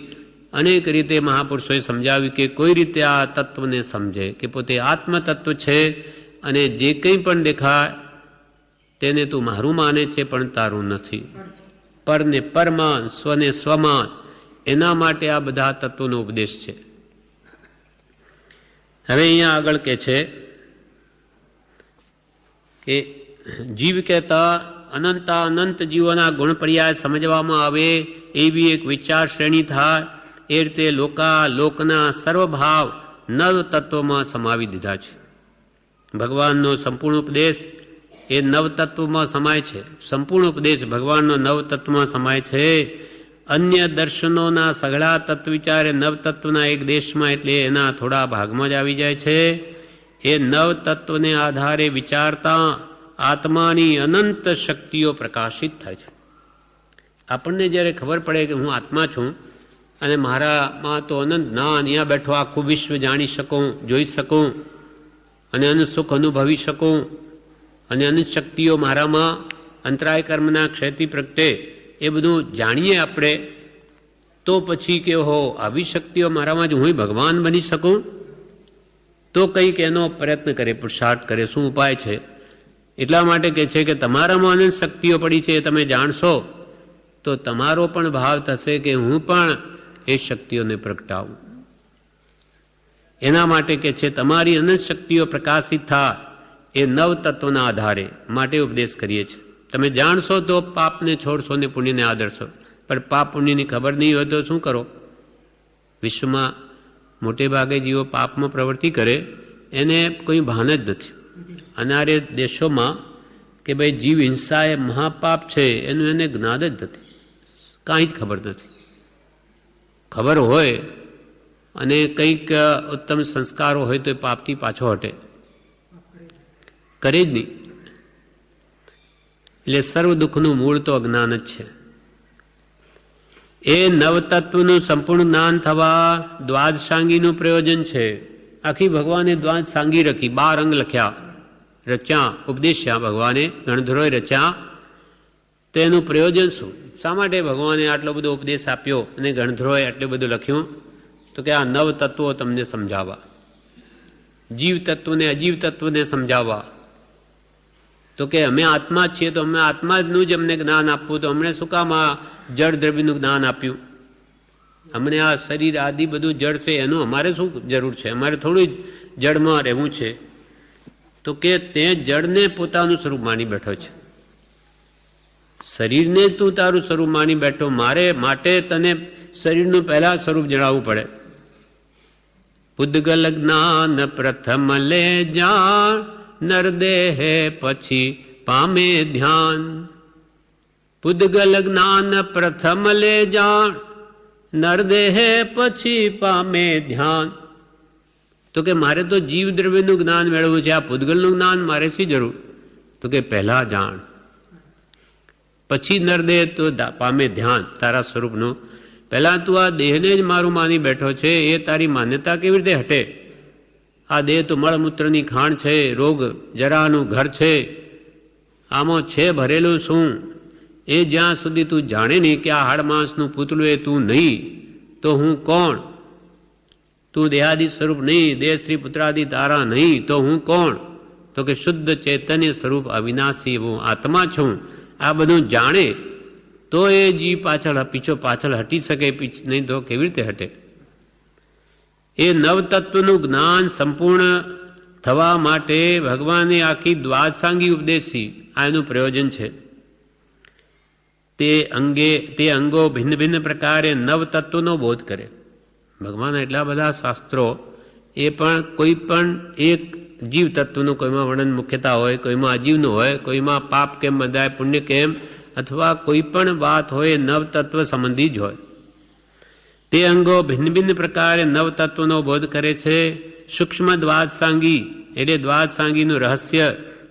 અનેક રીતે મહાપુરુષોએ સમજાવ્યું કે કોઈ રીતે આ તત્વને સમજે કે પોતે આત્મ તત્વ છે અને જે કંઈ પણ દેખાય તેને તું મારું માને છે પણ તારું નથી. પરને પરમાન, સ્વને સ્વમાન, એના માટે આ બધા તત્વોનો ઉપદેશ છે. હવે અહીંયા આગળ કે છે કે જીવ કહેતા અનંત જીવોના ગુણ પર્યાય સમજવામાં આવે એવી એક વિચાર શ્રેણી થાય. એ રીતે લોકના સર્વભાવ નવ તત્વમાં સમાવી દીધા છે. ભગવાનનો સંપૂર્ણ ઉપદેશ એ નવ તત્વમાં સમાય છે. સંપૂર્ણ ઉપદેશ ભગવાનનો નવ તત્વમાં સમાય છે. અન્ય દર્શનોના સઘળા તત્વ વિચારે નવ તત્વના એક દેશમાં, એટલે એના થોડા ભાગમાં જ આવી જાય છે. એ નવ તત્વને આધારે વિચારતા આત્માની અનંત શક્તિઓ પ્રકાશિત થાય છે. આપણને જ્યારે ખબર પડે કે હું આત્મા છું અને મારામાં તો અનંત જ્ઞાન, અહીંયા બેઠો આખું વિશ્વ જાણી શકું, જોઈ શકું અને અનંત સુખ અનુભવી શકું, અને અનંત શક્તિઓ મારામાં અંતરાય કર્મના ક્ષતિ પ્રગટે, એ બધું જાણીએ આપણે, તો પછી કે હો આવી શક્તિઓ મારામાં જ હું ભગવાન બની શકું, તો કંઈક એનો પ્રયત્ન કરે, પુરુષાર્થ કરે. શું ઉપાય છે? એટલા માટે કહે છે કે તમારામાં અનંત શક્તિઓ પડી છે એ તમે જાણશો તો તમારો પણ ભાવ થશે કે હું પણ એ શક્તિઓને પ્રગટાવું. એના માટે કે છે તમારી અનંત શક્તિઓ પ્રકાશિત થાય એ નવ તત્વના આધારે માટે ઉપદેશ કરીએ છીએ. તમે જાણશો તો પાપને છોડશો ને પુણ્યને આદરશો. પણ પાપ પુણ્યની ખબર નહીં હોય તો શું કરો? વિશ્વમાં મોટે ભાગે જીવો પાપમાં પ્રવૃત્તિ કરે એને કોઈ ભાન જ નથી. અનારે દેશોમાં કે ભાઈ જીવ હિંસા એ મહાપાપ છે એનું એને જ્ઞાન જ નથી, કાંઈ જ ખબર નથી. ખબર હોય અને કંઈક ઉત્તમ સંસ્કારો હોય તો એ પાપથી પાછો હટે, કરે જ નહીં. એટલે સર્વ દુઃખનું મૂળ તો અજ્ઞાન જ છે. એ નવતત્વનું સંપૂર્ણ જ્ઞાન થવા દ્વાદશાંગીનું પ્રયોજન છે. આખી ભગવાને દ્વાદશાંગી રખી, 12 અંગ લખ્યા, રચ્યા, ઉપદેશ્યા ભગવાને, ગણધરોએ રચ્યા. તો એનું પ્રયોજન શું? શા માટે ભગવાને આટલો બધો ઉપદેશ આપ્યો અને ગણધરોએ આટલું બધું લખ્યું? તો કે આ નવ તત્વો તમને સમજાવવા, જીવ તત્વને અજીવ તત્વને સમજાવવા. તો કે અમે આત્મા છીએ તો અમે આત્માનું જ અમને જ્ઞાન આપવું, તો અમને શું કામ આ જળ દ્રવ્યનું જ્ઞાન આપ્યું? અમને આ શરીર આદિ બધું જળ છે એનું અમારે શું જરૂર છે? અમારે થોડું જ જળમાં રહેવું છે. તો કે તે જળને પોતાનું સ્વરૂપ માની બેઠો છે, શરીરને તું તારું સ્વરૂપ માની બેઠો. મારે માટે તને શરીરનું પહેલા સ્વરૂપ જણાવવું પડે. પૂદગલ જ્ઞાન પ્રથમ લે જાણ, નરદેહ પછી પામે ધ્યાન. પૂદગલ જ્ઞાન પ્રથમ લે જાણ, નરદેહ પછી પામે ધ્યાન. તો કે મારે તો જીવ દ્રવ્યનું જ્ઞાન મેળવવું છે, આ પૂદગલનું જ્ઞાન મારે શી જરૂર? તો કે પહેલા જાણ, પછી નરદેહ તો પામે ધ્યાન તારા સ્વરૂપનું. પહેલા તું આ દેહને જ મારું માની બેઠો છે, એ તારી માન્યતા કેવી રીતે હટે? આ દેહ તો મળમૂત્રની ખાણ છે, રોગ જરાનું ઘર છે, આમાં છે ભરેલું શું? એ જ્યાં સુધી તું જાણે નહીં કે આ હાડ માંસનું પૂતળું એ તું નહીં, તો હું કોણ? તો તું દેહાદિ સ્વરૂપ નહીં, દેહ સ્ત્રી પુત્રાદિ તારા નહીં, તો હું કોણ? તો કે શુદ્ધ ચૈતન્ય સ્વરૂપ અવિનાશી હું આત્મા છું. આ બધું જાણે તો એ જીવ પાછળ હટી શકે, નહીં તો કેવી રીતે હટે? એ નવતત્વનું જ્ઞાન સંપૂર્ણ થવા માટે ભગવાને આખી દ્વાદશાંગી ઉપદેશી. આ એનું પ્રયોજન છે. તે અંગો ભિન્ન ભિન્ન પ્રકારે નવતત્વનો બોધ કરે. ભગવાનના એટલા બધા શાસ્ત્રો, એ પણ કોઈ પણ એક જીવ તત્વનું કોઈમાં વર્ણન મુખ્યતા હોય, કોઈમાં અજીવનું હોય, કોઈમાં પાપ કેમ બંધાય, પુણ્ય કેમ, અથવા કોઈ પણ વાત હોય નવતત્વ સંબંધી જ હોય. તે અંગો ભિન્ન ભિન્ન પ્રકારે નવતત્વનો બોધ કરે છે. સૂક્ષ્મ દ્વાદશાંગી એટલે દ્વાદશાંગીનું રહસ્ય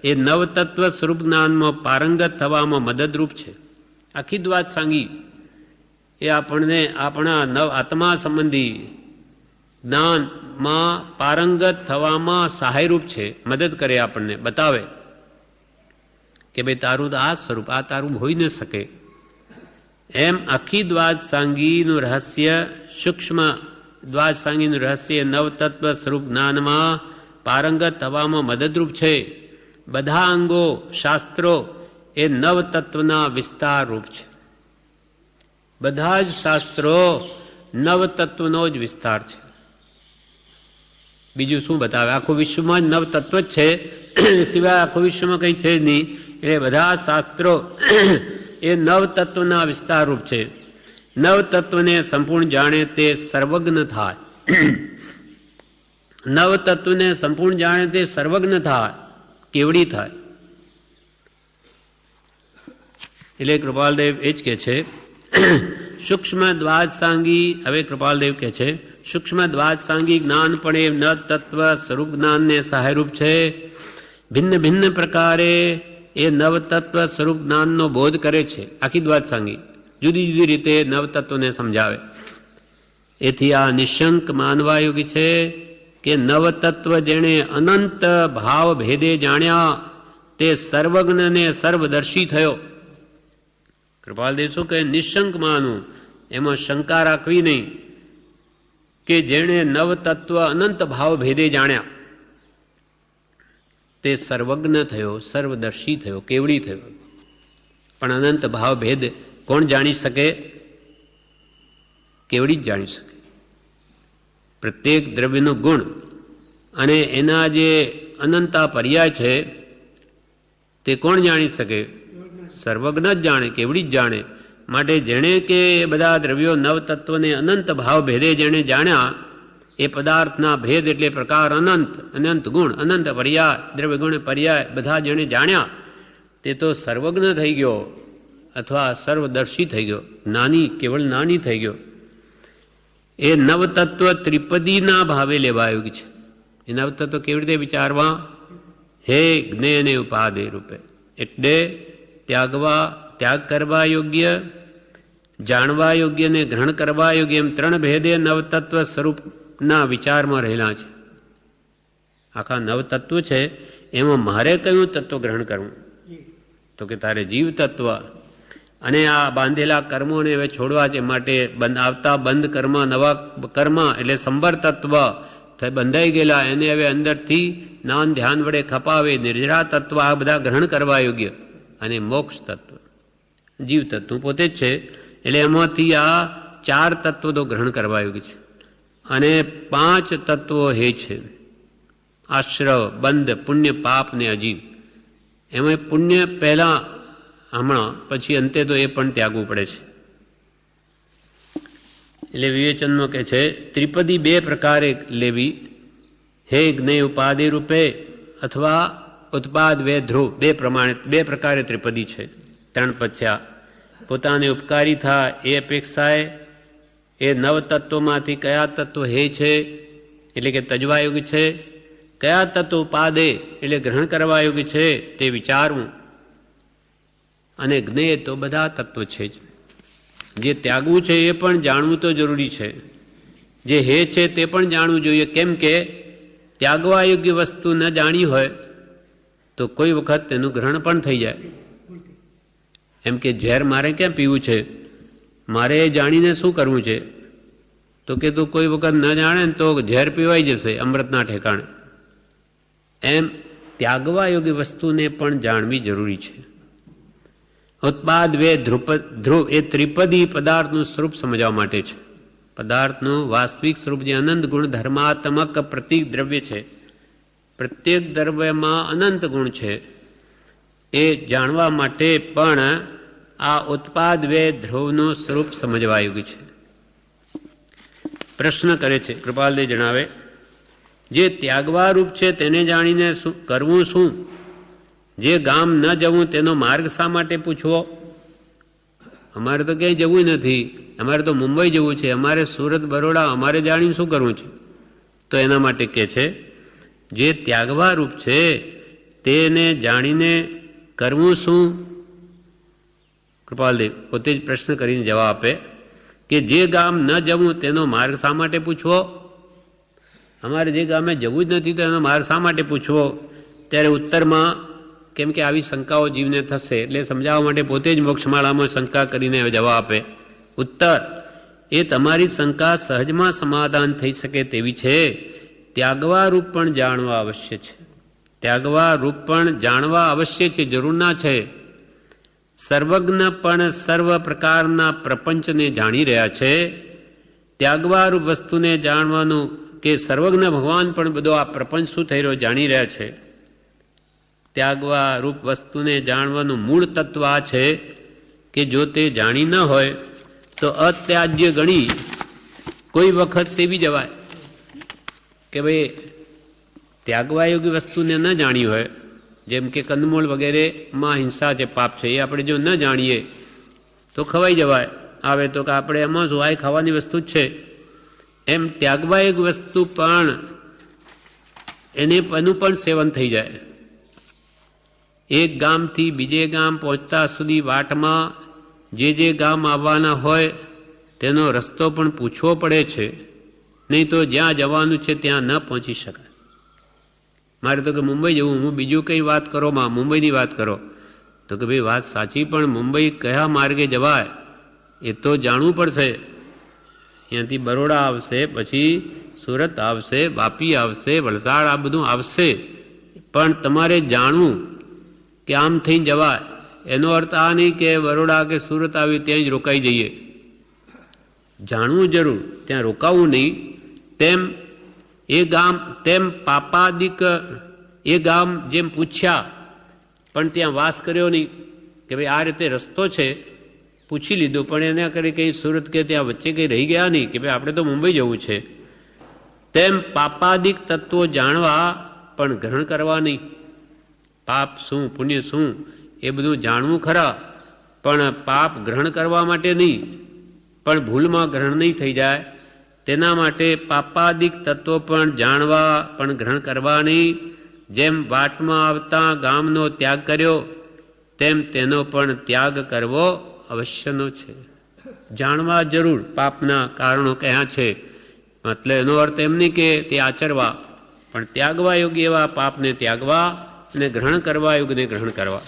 એ નવતત્વ સ્વરૂપ જ્ઞાનમાં પારંગત થવામાં મદદરૂપ છે. આખી દ્વાદશાંગી એ આપણને આપણા નવ આત્મા સંબંધી જ્ઞાનમાં પારંગત થવામાં સહાયરૂપ છે, મદદ કરે, આપણને બતાવે કે ભાઈ તારું તો આ સ્વરૂપ, આ તારું હોઈ ન શકે. એમ આખી દ્વાદશાંગીનું રહસ્ય, સૂક્ષ્મ દ્વાદશાંગીનું રહસ્ય નવતત્વ સ્વરૂપ જ્ઞાનમાં પારંગત થવામાં મદદરૂપ છે. બધા અંગો શાસ્ત્રો એ નવતત્વના વિસ્તાર રૂપ છે. બધા જ શાસ્ત્રો નવતત્વનો જ વિસ્તાર છે. બીજું શું બતાવે? આખું વિશ્વમાં જ નવતત્વ જ છે, સિવાય આખું વિશ્વમાં કંઈ છે જ નહીં. એટલે બધા શાસ્ત્રો એ નવતત્વના વિસ્તાર રૂપ છે. નવતત્વને સંપૂર્ણ જાણે તે સર્વજ્ઞ થાય. નવતત્વને સંપૂર્ણ જાણે તે સર્વજ્ઞ થાય, કેવડી થાય. એટલે કૃપાલદેવ એ જ કહે છે સૂક્ષ્મ દ્વાદશાંગી. હવે કૃપાલદેવ કહે છે સૂક્ષ્મ દ્વાદશાંગી જ્ઞાન પણ એ નવતત્વ સ્વરૂપ જ્ઞાનને સહાયરૂપ છે. ભિન્ન ભિન્ન પ્રકારે એ નવતત્વ સ્વરૂપ જ્ઞાનનો બોધ કરે છે. આખી દ્વાદશાંગી જુદી જુદી રીતે નવતત્વને સમજાવે. એથી આ નિશંક માનવા યોગી છે કે નવતત્વ જેણે અનંત ભાવ ભેદે જાણ્યા તે સર્વજ્ઞને સર્વદર્શી થયો. કૃપાલદેવ શું કહે? નિશંક માનવું, એમાં શંકા રાખવી નહીં, કે જેણે નવતત્વ અનંત ભાવ ભેદે જાણ્યા તે સર્વજ્ઞ થયો, સર્વદર્શી થયો, કેવડી થયો. પણ અનંત ભાવ ભેદ કોણ જાણી શકે? કેવડી જ જાણી શકે. પ્રત્યેક દ્રવ્યનું ગુણ અને એના જે અનંતા પર્યાય છે તે કોણ જાણી શકે? સર્વજ્ઞ જ જાણે, કેવડી જ જાણે. માટે જેણે કે બધા દ્રવ્યો નવતત્વને અનંત ભાવ ભેદે જેણે જાણ્યા, એ પદાર્થના ભેદ એટલે પ્રકાર અનંત, અનંત ગુણ, અનંત પર્યાય, દ્રવ્ય ગુણ પર્યાય બધા જેણે જાણ્યા તે તો સર્વજ્ઞ થઈ ગયો અથવા સર્વદર્શી થઈ ગયો, નાની, કેવળ નાની થઈ ગયો. એ નવતત્વ ત્રિપદીના ભાવે લેવાયું છે. એ નવતત્વ કેવી રીતે વિચારવા? હે જ્ઞેય અને ઉપાદે રૂપે. એટલે ત્યાગ કરવા યોગ્ય, જાણવા યોગ્ય ને ગ્રહણ કરવા યોગ્ય, એમ ત્રણ ભેદે નવતત્વ સ્વરૂપના વિચારમાં રહેલા છે. આખા નવતત્વ છે, એમાં મારે કયું તત્વ ગ્રહણ કરવું? તો કે તારે જીવ તત્વ અને આ બાંધેલા કર્મોને હવે છોડવા છે. માટે આવતા બંધ કર્મ, નવા કર્મ એટલે સંબર તત્વ બંધાઈ ગયેલા એને હવે અંદરથી જ્ઞાન ધ્યાન વડે ખપાવે. નિર્જરા તત્વ આ બધા ગ્રહણ કરવા યોગ્ય. અને મોક્ષ તત્વ, જીવ તત્વ પોતે જ છે. એટલે એમાંથી આ ચાર તત્વો તો ગ્રહણ કરવા યોગ્ય છે. અને 5 તત્વો હે છે: આશ્રવ, બંધ, પુણ્ય, પાપ ને અજીવ. એમાં પુણ્ય પહેલા હમણાં, પછી અંતે તો એ પણ ત્યાગવું પડે છે. એટલે વિવેચનમાં કહે છે ત્રિપદી 2 પ્રકારે લેવી. હે જ્ઞેય ઉપાધિ રૂપે અથવા ઉત્પાદ વે ધ્રુવ, 2 પ્રકારે ત્રિપદી છે. 3 પચ્યા પોતાને ઉપકારી થાય એ અપેક્ષાએ એ નવતત્વોમાંથી કયા તત્વ હે છે એટલે કે તજવા યોગ્ય છે, કયા તત્વ ઉપાદે એટલે ગ્રહણ કરવા યોગ્ય છે તે વિચારવું. અને જ્ઞેય તો બધા તત્વ છે જ. જે ત્યાગવું છે એ પણ જાણવું તો જરૂરી છે. જે હે છે તે પણ જાણવું જોઈએ. કેમ કે ત્યાગવા યોગ્ય વસ્તુ ન જાણી હોય તો કોઈ વખત તેનું ગ્રહણ પણ થઈ જાય. એમ કે ઝેર મારે ક્યાં પીવું છે, મારે જાણીને શું કરવું છે? તો કે તું કોઈ વખત ન જાણે ને તો ઝેર પીવાઈ જશે અમૃતના ઠેકાણે. એમ ત્યાગવા યોગ્ય વસ્તુને પણ જાણવી જરૂરી છે. ઉત્પાદ વે ધ્રુવ એ ત્રિપદી પદાર્થનું સ્વરૂપ સમજવા માટે છે. પદાર્થનું વાસ્તવિક સ્વરૂપ જે અનંત ગુણ ધર્માત્મક પ્રતિક દ્રવ્ય છે, પ્રત્યેક દ્રવ્યમાં અનંત ગુણ છે, એ જાણવા માટે પણ આ ઉત્પાદ વે ધ્રુવનું સ્વરૂપ સમજવા યોગ્ય છે. પ્રશ્ન કરે છે કૃપાલદેવ જણાવે, જે ત્યાગવા રૂપ છે તેને જાણીને કરવું શું? જે ગામ ન જવું તેનો માર્ગ શા માટે પૂછવો? અમારે તો ક્યાંય જવું નથી, અમારે તો મુંબઈ જવું છે, અમારે સુરત બરોડા, અમારે જાણીને શું કરવું છે? તો એના માટે કહે છે જે ત્યાગવા રૂપ છે તેને જાણીને કરવું શું? કૃપાલદેવ પોતે જ પ્રશ્ન કરીને જવાબ આપે કે જે ગામ ન જવું તેનો માર્ગ શા માટે પૂછવો? અમારે જે ગામે જવું જ નથી તો એનો માર્ગ શા માટે પૂછવો? ત્યારે ઉત્તરમાં, કેમ કે આવી શંકાઓ જીવને થશે એટલે સમજાવવા માટે પોતે જ મોક્ષમાળામાં શંકા કરીને જવાબ આપે. ઉત્તર, એ તમારી શંકા સહજમાં સમાધાન થઈ શકે તેવી છે. ત્યાગવા રૂપ પણ જાણવા અવશ્ય છે. ત્યાગવા રૂપ પણ જાણવા અવશ્ય છે, જરૂર ના છે. સર્વજ્ઞ પણ સર્વ પ્રકારના પ્રપંચને જાણી રહ્યા છે. ત્યાગવા રૂપ વસ્તુને જાણવાનું કે સર્વજ્ઞ ભગવાન પણ બધો આ પ્રપંચ શું થઈ રહ્યો જાણી રહ્યા છે. ત્યાગવા રૂપ વસ્તુને જાણવાનું મૂળ તત્વ આ છે કે જો તે જાણી ન હોય તો અત્યાજ્ય ગણી કોઈ વખત સેવી જવાય. કે ભાઈ ત્યાગવા યોગ્ય વસ્તુને ન જાણી હોય, જેમ કે કંદમૂળ વગેરેમાં હિંસા છે, પાપ છે, એ આપણે જો ન જાણીએ તો ખવાઈ જવાય. આવે તો કે આપણે એમાં શું, આ ખાવાની વસ્તુ જ છે. એમ ત્યાગવા એક વસ્તુ પણ એનું પણ સેવન થઈ જાય. એક ગામથી બીજે ગામ પહોંચતા સુધી વાટમાં જે ગામ આવવાના હોય તેનો રસ્તો પણ પૂછવો પડે છે, નહીં તો જ્યાં જવાનું છે ત્યાં ન પહોંચી શકાય. મારે તો કે મુંબઈ જવું, હું બીજું કંઈ વાત કરો માં, મુંબઈની વાત કરો. તો કે ભાઈ વાત સાચી, પણ મુંબઈ કયા માર્ગે જવાય એ તો જાણવું પડશે. અહીંયાથી બરોડા આવશે, પછી સુરત આવશે, વાપી આવશે, વલસાડ, આ બધું આવશે, પણ તમારે જાણવું કે આમ થઈને જવાય. એનો અર્થ આ નહીં કે બરોડા કે સુરત આવ્યું ત્યાં જ રોકાઈ જઈએ. જાણવું જરૂર, ત્યાં રોકાવું નહીં. તેમ એ ગામ, તેમ પાપાદિક એ ગામ જેમ પૂછ્યા પણ ત્યાં વાસ કર્યો નહીં કે ભાઈ આ રીતે રસ્તો છે, પૂછી લીધું પણ એના કરે કંઈ સુરત કે ત્યાં વચ્ચે કંઈ રહી ગયા નહીં કે ભાઈ આપણે તો મુંબઈ જવું છે. તેમ પાપાદિક તત્વો જાણવા પણ ગ્રહણ કરવા નહીં. પાપ શું પુણ્ય શું એ બધું જાણવું ખરા, પણ પાપ ગ્રહણ કરવા માટે નહીં, પણ ભૂલમાં ગ્રહણ નહીં થઈ જાય તેના માટે પાપાદિક તત્વો પણ જાણવા પણ ગ્રહણ કરવા નહીં. જેમ વાટમાં આવતા ગામનો ત્યાગ કર્યો તેમ તેનો પણ ત્યાગ કરવો અવશ્યનો છે. જાણવા જરૂર પાપના કારણો કયા છે, મતલબ એનો અર્થ એમ નહીં કે તે આચરવા, પણ ત્યાગવા યોગ્ય એવા પાપને ત્યાગવા અને ગ્રહણ કરવા યોગ્યને ગ્રહણ કરવા.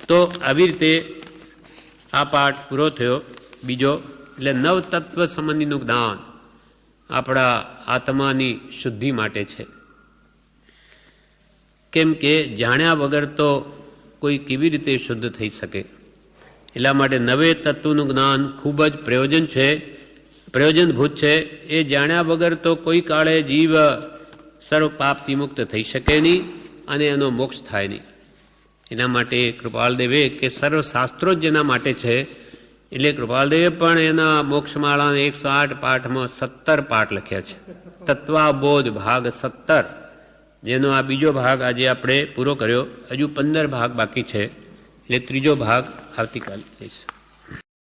તો આવી રીતે આ પાઠ પૂરો થયો. બીજો એટલે નવતત્વ સંબંધીનું જ્ઞાન આપણા આત્માની શુદ્ધિ માટે છે. કેમ કે જાણ્યા વગર તો કોઈ કેવી રીતે શુદ્ધ થઈ શકે? એટલા માટે નવે તત્વનું જ્ઞાન ખૂબ જ પ્રયોજનભૂત છે. એ જાણ્યા વગર તો કોઈ કાળે જીવ સર્વ પાપથી મુક્ત થઈ શકે નહીં અને એનો મોક્ષ થાય નહીં. એના માટે કૃપાલદેવે કે સર્વ શાસ્ત્રો જ જેના માટે છે, એટલે કૃપાલદેવે પણ એના મોક્ષમાળાના 108 પાઠમાં 17 પાઠ લખ્યા છે. તત્વાબોધ ભાગ 17, જેનો આ બીજો ભાગ આજે આપણે પૂરો કર્યો. હજુ 15 ભાગ બાકી છે, એટલે ત્રીજો ભાગ આવતીકાલે લઈશું.